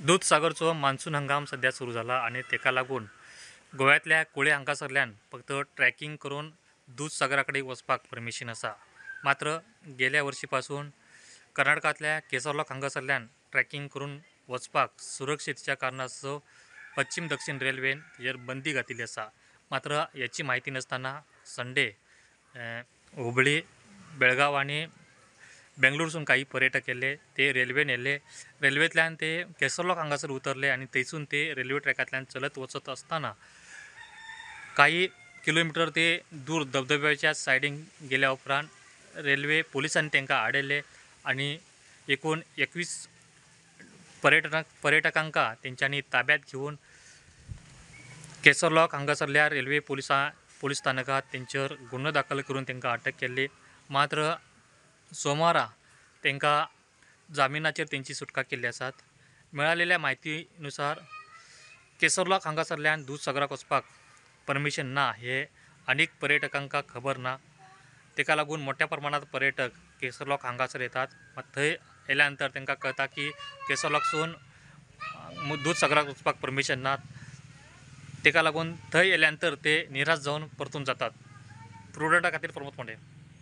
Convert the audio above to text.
दूधसागरचो monsoon हंगाम सध्या सुरू झाला आणि तेका लागून गोव्यातल्या कुळे हांगासरल्यान फक्त ट्रॅकिंग करून दूधसागराकडे वचपाक परमिशन असा. मात्र गेल्या वर्षीपासून कर्नाटकातल्या केसरलॉक हांगासरल्यान ट्रॅकिंग करून वचपाक सुरक्षेच्या कारणास्तव पश्चिम दक्षिण रेल्वेन हेर बंदी घातिल्ली असा. मात्र याची माहिती नसताना संडे हुबळी, बेळगाव आणि बेंगळुरूसून काही पर्यटक येले. ते रेल्वेन येले. रेल्वेंतल्यान ते केसरलॉक हांगासर उतरले आणि थंयसून ते रेल्वे ट्रॅकांतल्यान चलत वचत असताना काही किलोमीटर ते दूर धबधब्याच्या सायडीन गेल्या उपरांत रेल्वे पोलिसांनी तांकां आडयले आणि एकूण 21 पर्यटकांका तेंच्यांनी ताब्यात घेवन केसरलॉक हांगासरल्या रेल्वे पोलीस स्थानकात तेंचेर गुन्हो दाखल करून तांकां अटक केली. मात्र सोमारा तांकां जामिनाचेर तेंची सुटका केल्ली आसात. मेळिल्ल्या म्हायतीनुसार केसरलॉक हांगासरल्यान दूधसागराक वचपाक परमिशन ना हे अनेक पर्यटकांका खबर ना. तेका लागून मोठ्या प्रमाणात पर्यटक केसरलॉक हांगासर येतात. थंय येल्या नंतर तांकां कळटा की केसरलॉकसून दूधसागराक वचपाक परमिशन ना. तेका लागून थंय येल्या नंतर ते निराश जावन परतून जातात. प्रुडंटा खातीर प्रमोद फोंडे.